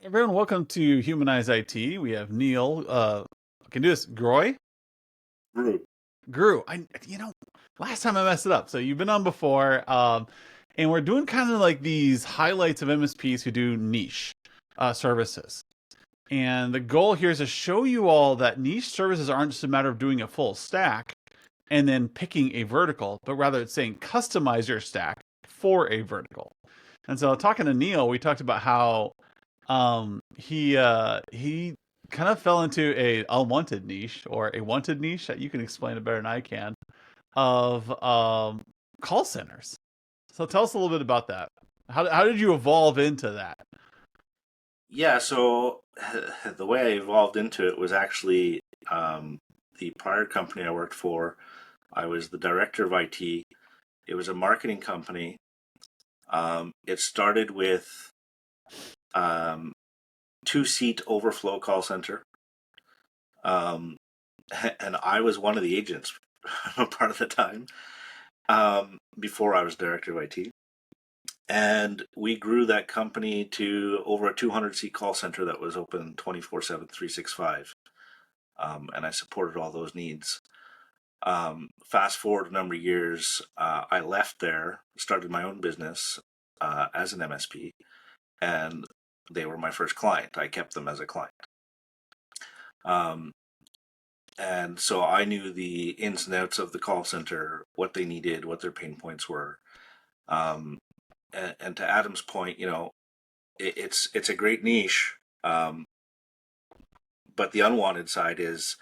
Everyone, welcome to Humanize IT. We have Neil. I can do this. Group. Grew. Last time I messed it up. So you've been on before, and we're doing kind of like these highlights of MSPs who do niche services. And the goal here is to show you all that niche services aren't just a matter of doing a full stack and then picking a vertical, but rather it's saying customize your stack for a vertical. And so talking to Neil, we talked about how he kind of fell into a unwanted niche or a wanted niche that you can explain it better than I can of call centers. So tell us a little bit about that. How did you evolve into that? Yeah, so the way I evolved into it was actually the prior company I worked for. I was the director of IT. It was a marketing company. It started with um, two-seat overflow call center, um, and I was one of the agents part of the time before I was director of IT. And we grew that company to over a 200-seat call center that was open 24/7, 365. And I supported all those needs. Fast forward a number of years, I left there, started my own business as an MSP, and they were my first client. I kept them as a client. Um, and so I knew the ins and outs of the call center, what they needed, what their pain points were. Um, and to Adam's point, it's a great niche, but the unwanted side is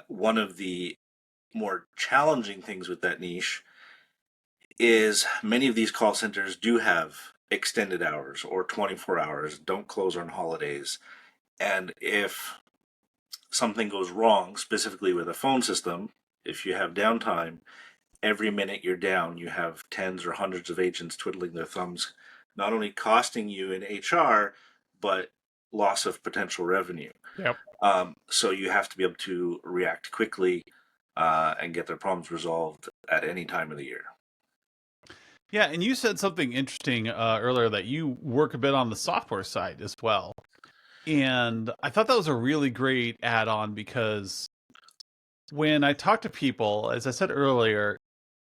one of the more challenging things with that niche is many of these call centers do have extended hours or 24 hours, don't close on holidays. And if something goes wrong, specifically with a phone system, if you have downtime, every minute you're down, you have tens or hundreds of agents twiddling their thumbs, not only costing you in HR, but loss of potential revenue. Yep. So you have to be able to react quickly and get their problems resolved at any time of the year. Yeah, and you said something interesting earlier that you work a bit on the software side as well. And I thought that was a really great add on because when I talk to people, as I said earlier,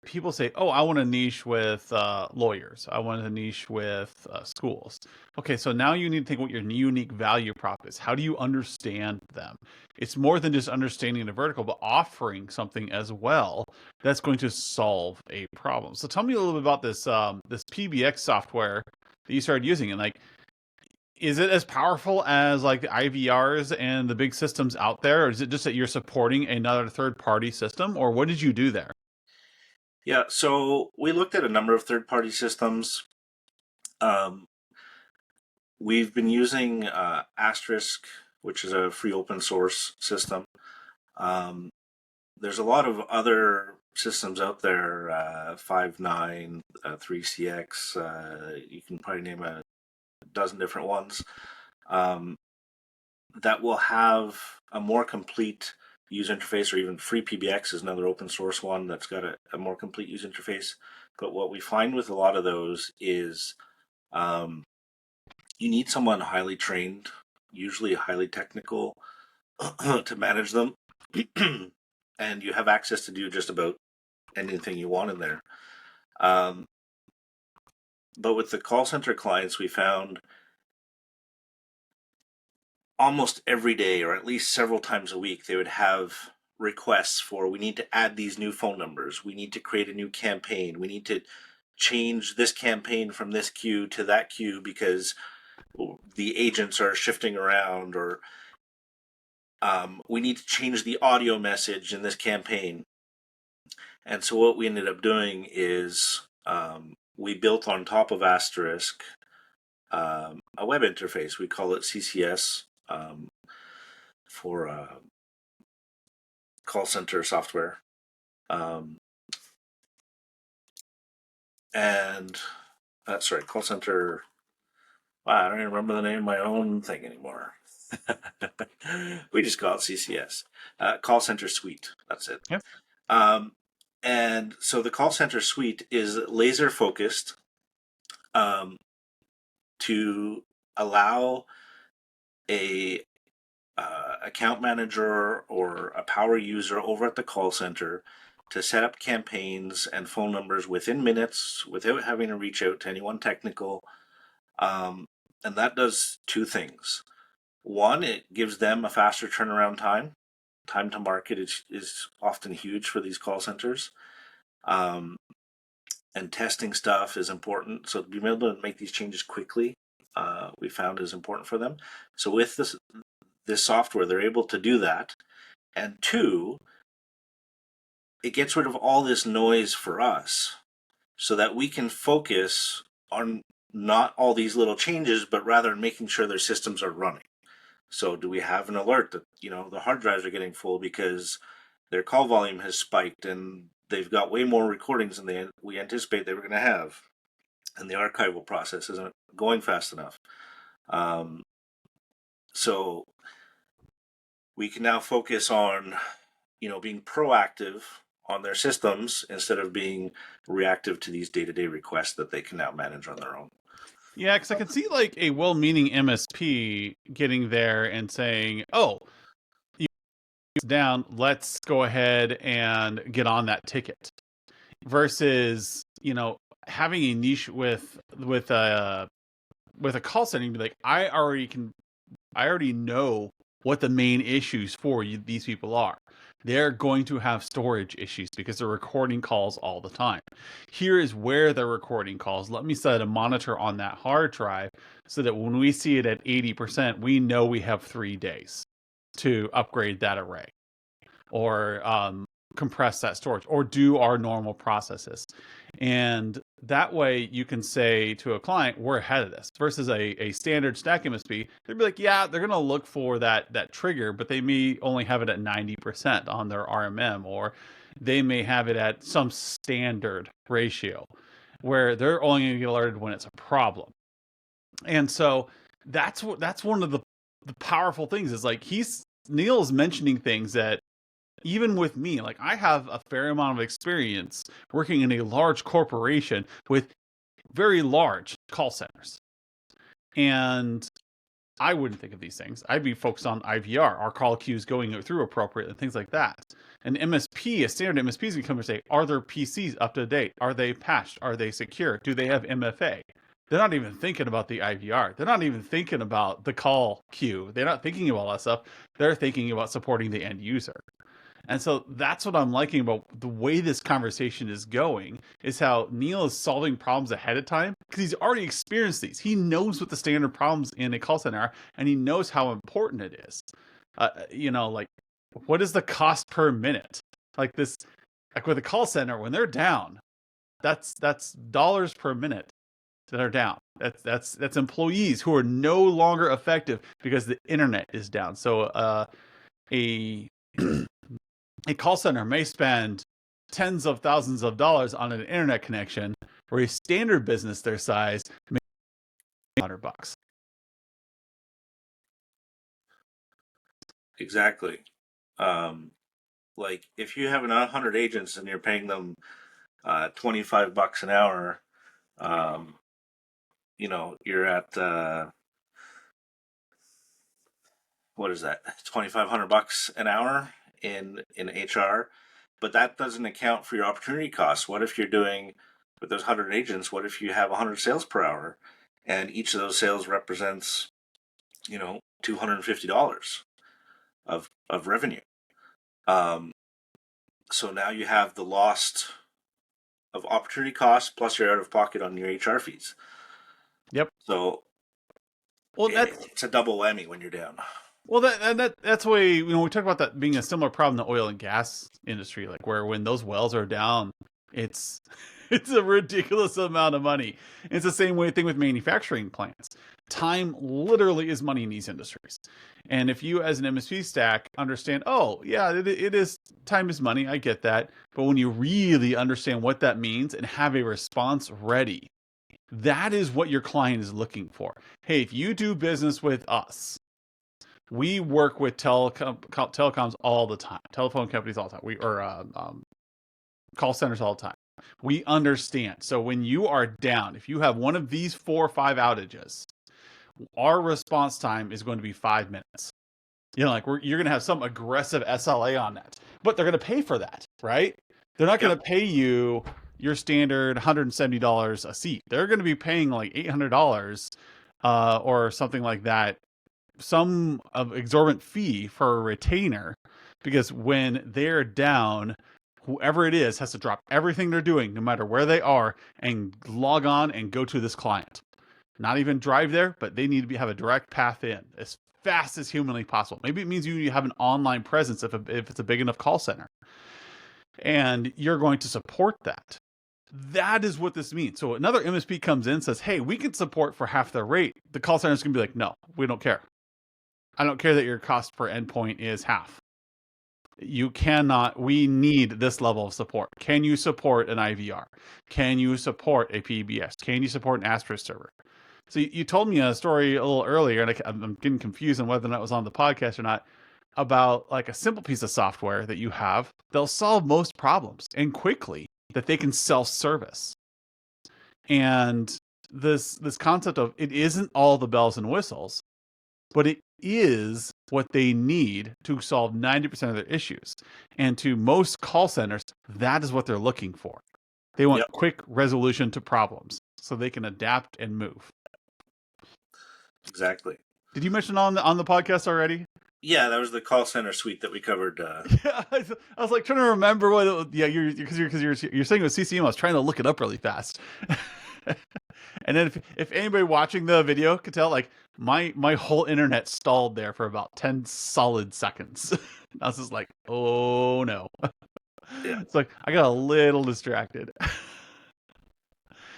people say, "Oh, I want a niche with lawyers. I want a niche with schools." Okay, so now you need to think what your unique value prop is. How do you understand them? It's more than just understanding the vertical, but offering something as well that's going to solve a problem. So tell me a little bit about this PBX software that you started using, and like, is it as powerful as like the IVRs and the big systems out there, or is it just that you're supporting another third party system, or what did you do there? Yeah, so we looked at a number of third party systems. Um, we've been using Asterisk, which is a free open source system. Um, there's a lot of other systems out there, 5.9, 3CX. You can probably name a dozen different ones um, that will have a more complete user interface, or even free PBX is another open source one that's got a more complete user interface. But what we find with a lot of those is um, you need someone highly trained, usually highly technical, to manage them. And you have access to do just about anything you want in there. Um, but with the call center clients, we found almost every day, or at least several times a week, they would have requests for, we need to add these new phone numbers, we need to create a new campaign, we need to change this campaign from this queue to that queue because the agents are shifting around, or we need to change the audio message in this campaign. And so what we ended up doing is we built on top of Asterisk a web interface. We call it CCS for call center software. Um, and sorry, call center. Wow, I don't even remember the name of my own thing anymore. We just call it CCS, call center suite. That's it. Yep. Um, and so the call center suite is laser focused um, to allow a account manager or a power user over at the call center to set up campaigns and phone numbers within minutes without having to reach out to anyone technical. Um, and that does two things. One, it gives them a faster turnaround time. Time to market is often huge for these call centers. Um, and testing stuff is important. So being able to make these changes quickly, we found is important for them. So with this software, they're able to do that. And two, it gets rid of all this noise for us so that we can focus on not all these little changes, but rather making sure their systems are running. So do we have an alert that, the hard drives are getting full because their call volume has spiked and they've got way more recordings than we anticipate they were going to have, and the archival process isn't going fast enough. So we can now focus on, being proactive on their systems instead of being reactive to these day-to-day requests that they can now manage on their own. Yeah, because I can see like a well-meaning MSP getting there and saying, "Oh, it's down. Let's go ahead and get on that ticket." Versus, having a niche with a call center, you'd be like, I already know what the main issues for these people are. They're going to have storage issues because they're recording calls all the time. Here is where they're recording calls. Let me set a monitor on that hard drive so that when we see it at 80%, we know we have 3 days to upgrade that array or compress that storage or do our normal processes. And that way you can say to a client, we're ahead of this versus a standard stack MSP. They'd be like, yeah, they're going to look for that trigger, but they may only have it at 90% on their RMM, or they may have it at some standard ratio where they're only going to get alerted when it's a problem. And so that's one of the powerful things is like Neil's mentioning things that even with me, like I have a fair amount of experience working in a large corporation with very large call centers. And I wouldn't think of these things. I'd be focused on IVR, our call queues going through appropriately, and things like that. An MSP, a standard MSP is going to come and say, are their PCs up to date? Are they patched? Are they secure? Do they have MFA? They're not even thinking about the IVR. They're not even thinking about the call queue. They're not thinking about all that stuff. They're thinking about supporting the end user. And so that's what I'm liking about the way this conversation is going, is how Neil is solving problems ahead of time because he's already experienced these. He knows what the standard problems in a call center are, and he knows how important it is. Like what is the cost per minute? Like with a call center, when they're down, that's dollars per minute that are down. That's employees who are no longer effective because the internet is down. So a a call center may spend tens of thousands of dollars on an internet connection, where a standard business their size may $100. Exactly. Like if you have 100 agents and you're paying them $25 an hour, you're at what is that? $2,500 an hour in HR, but that doesn't account for your opportunity costs. What if you're doing with those 100 agents? What if you have 100 sales per hour, and each of those sales represents, $250 of revenue? So now you have the lost of opportunity costs plus you're out of pocket on your HR fees. Yep. So Well, it's a double whammy when you're down. Well, that's why we talk about that being a similar problem in the oil and gas industry, like where when those wells are down, it's it's a ridiculous amount of money. It's the same thing with manufacturing plants. Time literally is money in these industries, and if you as an MSP stack understand, oh yeah, it is time is money, I get that, but when you really understand what that means and have a response ready, that is what your client is looking for. Hey, if you do business with us, we work with telecoms all the time, telephone companies all the time, call centers all the time. We understand. So when you are down, if you have one of these 4 or 5 outages, our response time is going to be 5 minutes. You know, like you're going to have some aggressive SLA on that, but they're going to pay for that, right? They're not going Yep. to pay you your standard $170 a seat. They're going to be paying like $800 or something like that, some of exorbitant fee for a retainer, because when they're down, whoever it is has to drop everything they're doing, no matter where they are, and log on and go to this client. Not even drive there, but they need to have a direct path in as fast as humanly possible. Maybe it means you have an online presence if it's a big enough call center, and you're going to support that. That is what this means. So another MSP comes in and says, hey, we can support for half the rate. The call center is going to be like, no, we don't care. I don't care that your cost per endpoint is half. You cannot, we need this level of support. Can you support an IVR? Can you support a PBS? Can you support an Asterisk server? So you told me a story a little earlier, and I'm getting confused on whether or not it was on the podcast or not, about like a simple piece of software that you have. They'll solve most problems and quickly, that they can self-service. And this concept of it isn't all the bells and whistles, but it is what they need to solve 90% of their issues. And to most call centers, that is what they're looking for. They want Yep. quick resolution to problems so they can adapt and move. Exactly. Did you mention on the podcast already? Yeah, that was the call center suite that we covered. Yeah, I was like trying to remember what. You're saying it was CCM. I was trying to look it up really fast. And then if anybody watching the video could tell, like my whole internet stalled there for about 10 solid seconds. I was just like, oh no. Yeah. It's like I got a little distracted.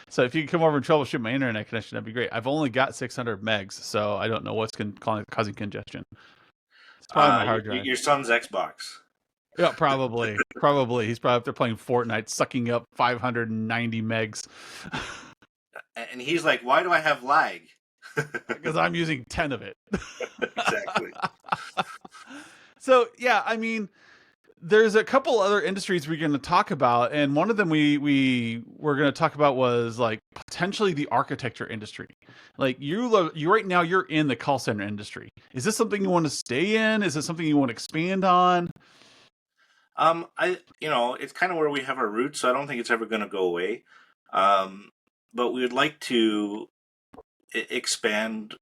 So if you could come over and troubleshoot my internet connection, that'd be great. I've only got 600 megs, so I don't know what's causing congestion. It's probably my hard drive. Your son's Xbox. Yeah, probably. Probably. He's probably up there playing Fortnite, sucking up 590 megs. And he's like, why do I have lag? Because I'm using 10 of it. Exactly. So, yeah, I mean, there's a couple other industries we're going to talk about, and one of them we were going to talk about was like potentially the architecture industry. Like you right now you're in the call center industry. Is this something you want to stay in? Is it something you want to expand on? It's kind of where we have our roots, so I don't think it's ever going to go away. But we would like to expand,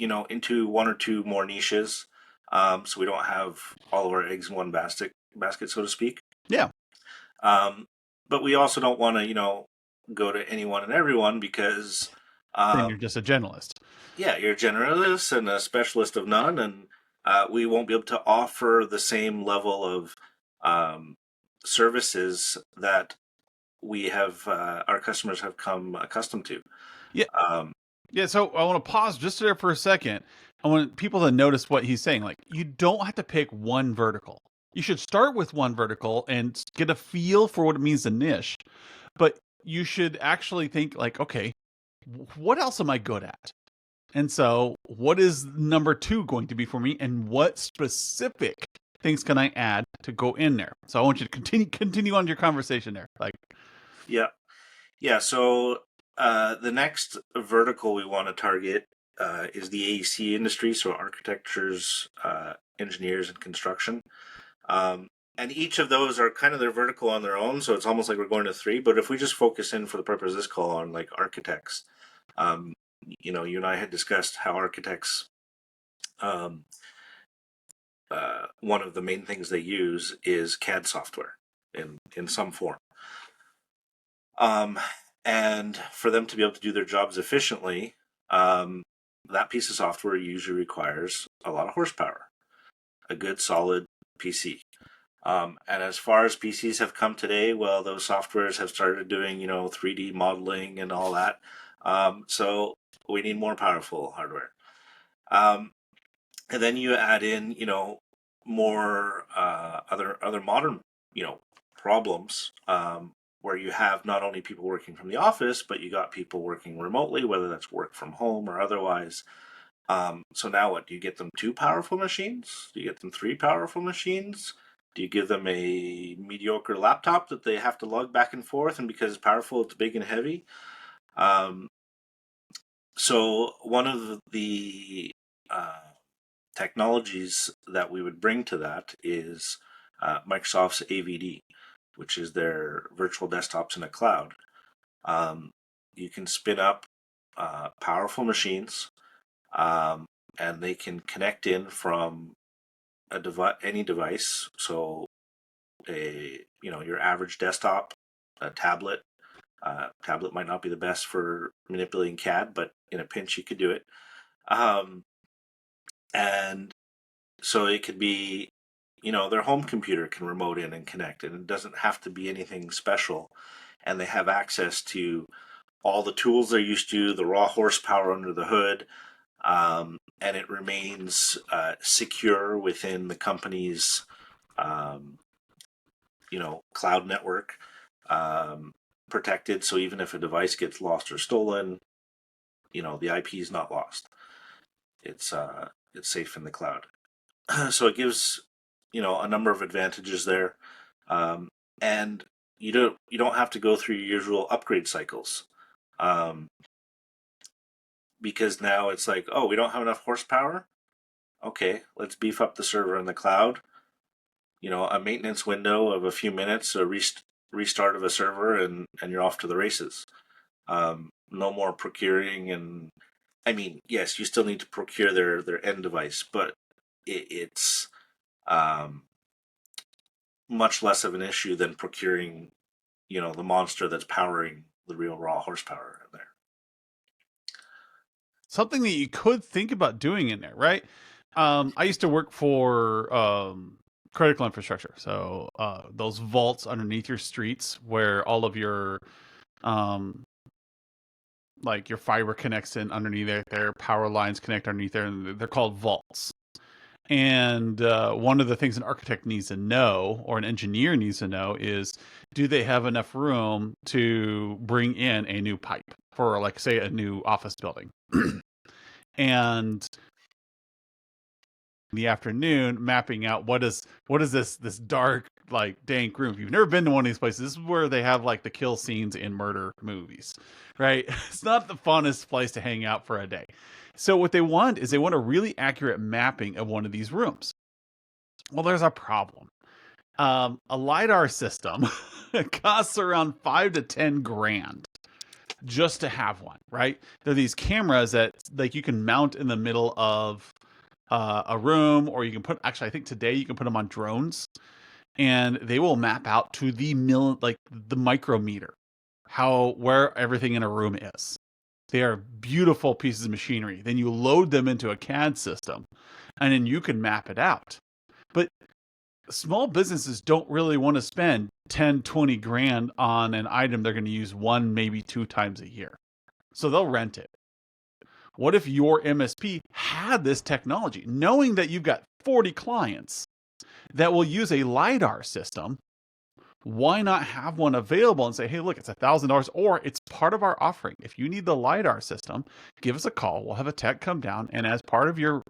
into one or two more niches, so we don't have all of our eggs in one basket, so to speak. Yeah. But we also don't want to, go to anyone and everyone because then you're just a generalist. Yeah, you're a generalist and a specialist of none, and we won't be able to offer the same level of services that we have our customers have come accustomed to. Yeah. Yeah, so I want to pause just there for a second. I want people to notice what he's saying. Like, you don't have to pick one vertical. You should start with one vertical and get a feel for what it means to niche. But you should actually think like, okay, what else am I good at? And so what is number 2 going to be for me? And what specific things can I add to go in there? So I want you to continue on your conversation there. Like, yeah. So the next vertical we want to target is the AEC industry, so architectures, engineers, and construction. And each of those are kind of their vertical on their own, so it's almost like we're going to 3. But if we just focus in for the purpose of this call on like architects, you and I had discussed how architects, one of the main things they use is CAD software in some form. And for them to be able to do their jobs efficiently, that piece of software usually requires a lot of horsepower, a good solid PC. And as far as PCs have come today, well, those softwares have started doing, 3D modeling and all that. So we need more powerful hardware. And then you add in, more other modern, problems, where you have not only people working from the office, but you got people working remotely, whether that's work from home or otherwise. So now what? Do you get them 2 powerful machines? Do you get them 3 powerful machines? Do you give them a mediocre laptop that they have to lug back and forth, and because it's powerful, it's big and heavy? So one of the uh, technologies that we would bring to that is Microsoft's AVD, which is their virtual desktops in a cloud. Um, you can spin up powerful machines, um, and they can connect in from any device. So your average desktop, a tablet. Tablet might not be the best for manipulating CAD, but in a pinch you could do it. Um, and so it could be, their home computer can remote in and connect, and it doesn't have to be anything special. And they have access to all the tools they're used to, the raw horsepower under the hood, and it remains secure within the company's, um, cloud network, um, protected. So even if a device gets lost or stolen, the IP is not lost. It's safe in the cloud. So it gives a number of advantages there, um, and you don't have to go through your usual upgrade cycles, um, because now it's like, oh, we don't have enough horsepower. Okay, let's beef up the server in the cloud. A maintenance window of a few minutes, a restart of a server, and you're off to the races. No more procuring, and I mean, yes, you still need to procure their end device, but it's um, much less of an issue than procuring, the monster that's powering the real raw horsepower in there. Something that you could think about doing in there, right? I used to work for critical infrastructure, so those vaults underneath your streets where all of your um, like your fiber connects in underneath there, their power lines connect underneath there, and they're called vaults. And one of the things an architect needs to know, or an engineer needs to know, is do they have enough room to bring in a new pipe for, like, say, a new office building? And in the afternoon, mapping out what is this dark, like, dank room. If you've never been to one of these places, this is where they have like the kill scenes in murder movies, right? It's not the funnest place to hang out for a day. So what they want is they want a really accurate mapping of one of these rooms. Well, there's a problem. A LiDAR system costs around 5 to 10 grand just to have one, right? There are these cameras that like you can mount in the middle of a room, or you can put, actually, I think today you can put them on drones, and they will map out to like the micrometer, where everything in a room is. They are beautiful pieces of machinery. Then you load them into a CAD system, and then you can map it out. But small businesses don't really want to spend 10, 20 grand on an item they're going to use one, maybe 2 times a year. So they'll rent it. What if your MSP had this technology, knowing that you've got 40 clients that will use a LiDAR system? Why not have one available and say, hey, look, it's $1,000, or it's part of our offering. If you need the LiDAR system, give us a call. We'll have a tech come down, and as part of your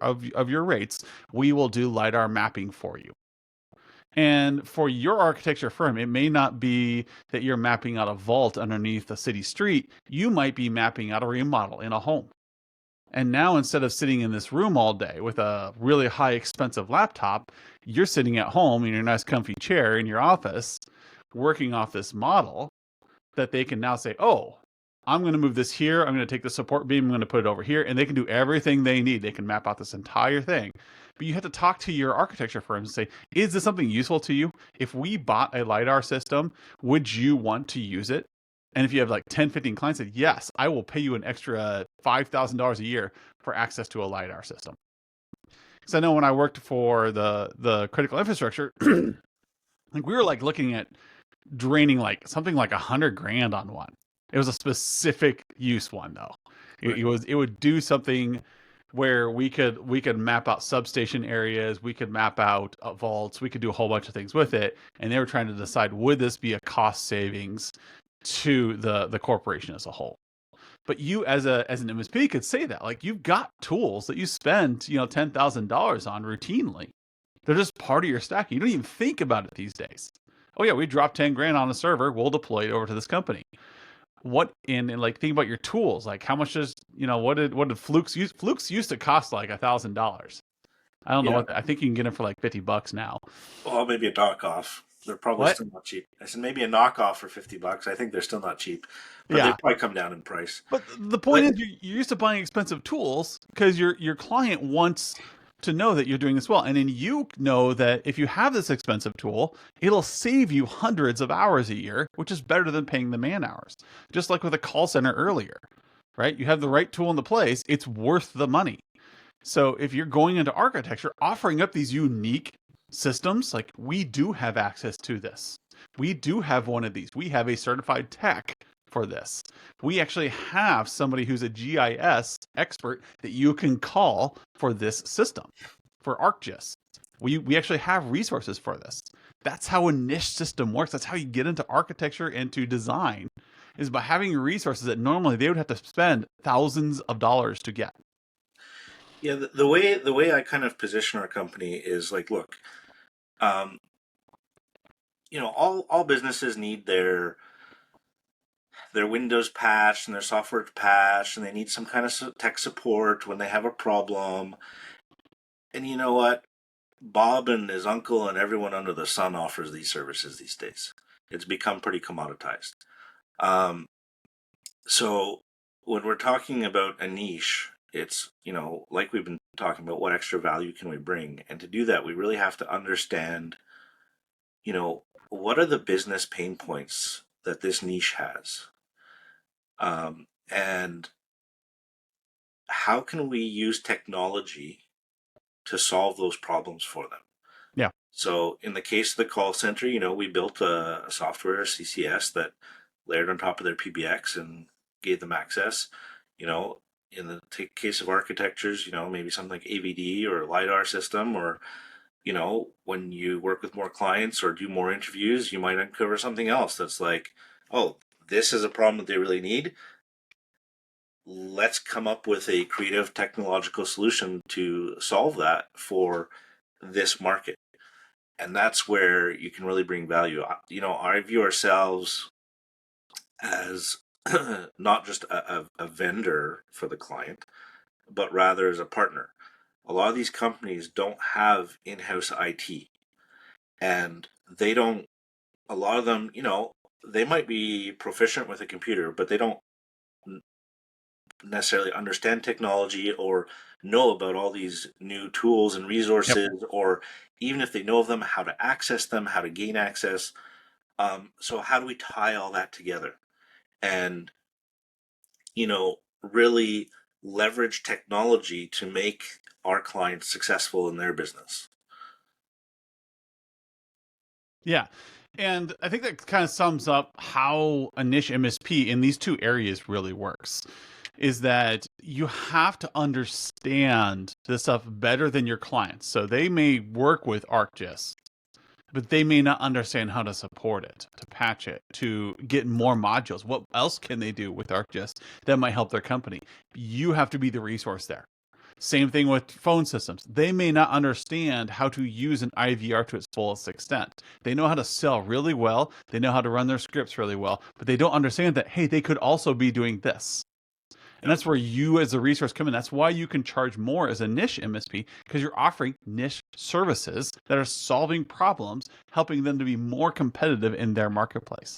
rates, we will do LiDAR mapping for you. And for your architecture firm, it may not be that you're mapping out a vault underneath a city street. You might be mapping out a remodel in a home. And now, instead of sitting in this room all day with a really high expensive laptop, you're sitting at home in your nice comfy chair in your office working off this model that they can now say, oh, I'm going to move this here. I'm going to take the support beam. I'm going to put it over here. And they can do everything they need. They can map out this entire thing. But you have to talk to your architecture firms and say, is this something useful to you? If we bought a LiDAR system, would you want to use it? And if you have like 10, 15 clients, said, yes, I will pay you an extra $5,000 a year for access to a LiDAR system. Because I know when I worked for the critical infrastructure, like we were like looking at draining like something like 100 grand on one. It was a specific use one though. It would do something where we could map out substation areas, we could map out vaults, we could do a whole bunch of things with it, and they were trying to decide, would this be a cost savings to the corporation as a whole. But you as an MSP could say that, like, you've got tools that you spend $10,000 on routinely. They're just part of your stack. You don't even think about it these days. Oh yeah, we dropped 10 grand on a server, we'll deploy it over to this company. what in like think about your tools. Like how much does what did Flukes use? Flukes used to cost like $1,000. I don't know Yeah. what I think you can get them for like $50 now. Well, maybe a knockoff. They're probably What? still not cheap. I said maybe a knockoff for $50. I think they're still not cheap, but Yeah. they've probably come down in price. But the point But is, you're used to buying expensive tools because your client wants to know that you're doing this well, and then you know that if you have this expensive tool, it'll save you hundreds of hours a year, which is better than paying the man hours. Just like with a call center earlier, right? You have the right tool in the place; it's worth the money. So if you're going into architecture, offering up these unique systems, like we do have access to this. We do have one of these. We have a certified tech for this. We actually have somebody who's a GIS expert that you can call for this system, for ArcGIS. We actually have resources for this. That's how a niche system works. That's how you get into architecture and to design, is by having resources that normally they would have to spend thousands of dollars to get. yeah, the way I kind of position our company is like, look, um, all businesses need their Windows patched and their software patched, and they need some kind of tech support when they have a problem. And you know what? Bob and his uncle and everyone under the sun offers these services these days. It's become pretty commoditized. Um, so when we're talking about a niche, it's, like we've been talking about, what extra value can we bring? And to do that, we really have to understand, what are the business pain points that this niche has? And how can we use technology to solve those problems for them? Yeah. So in the case of the call center, we built a software, CCS, that layered on top of their PBX and gave them access. You know, in the case of architectures, maybe something like AVD or a LiDAR system, or, when you work with more clients or do more interviews, you might uncover something else that's like, oh, this is a problem that they really need. Let's come up with a creative technological solution to solve that for this market. And that's where you can really bring value. I view ourselves as not just a vendor for the client, but rather as a partner. A lot of these companies don't have in-house IT, and they don't, a lot of them, they might be proficient with a computer, but they don't necessarily understand technology or know about all these new tools and Yep. resources, or even if they know of them, how to access them, how to gain access. So how do we tie all that together and, really leverage technology to make our clients successful in their business? Yeah. And I think that kind of sums up how a niche MSP in these two areas really works. Is that you have to understand this stuff better than your clients. So they may work with ArcGIS, but they may not understand how to support it, to patch it, to get more modules. What else can they do with ArcGIS that might help their company? You have to be the resource there. Same thing with phone systems. They may not understand how to use an IVR to its fullest extent. They know how to sell really well, they know how to run their scripts really well, but they don't understand that, hey, they could also be doing this. And Yep. that's where you as a resource come in. That's why you can charge more as a niche MSP, because you're offering niche services that are solving problems, helping them to be more competitive in their marketplace.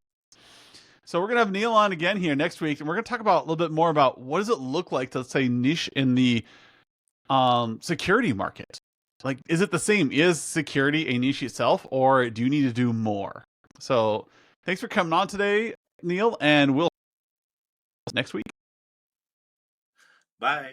So we're going to have Neil on again here next week, and we're going to talk about a little bit more about what does it look like to say niche in the security market. Like, is it the same? Is security a niche itself, or do you need to do more? So thanks for coming on today, Neil, and we'll next week. Bye.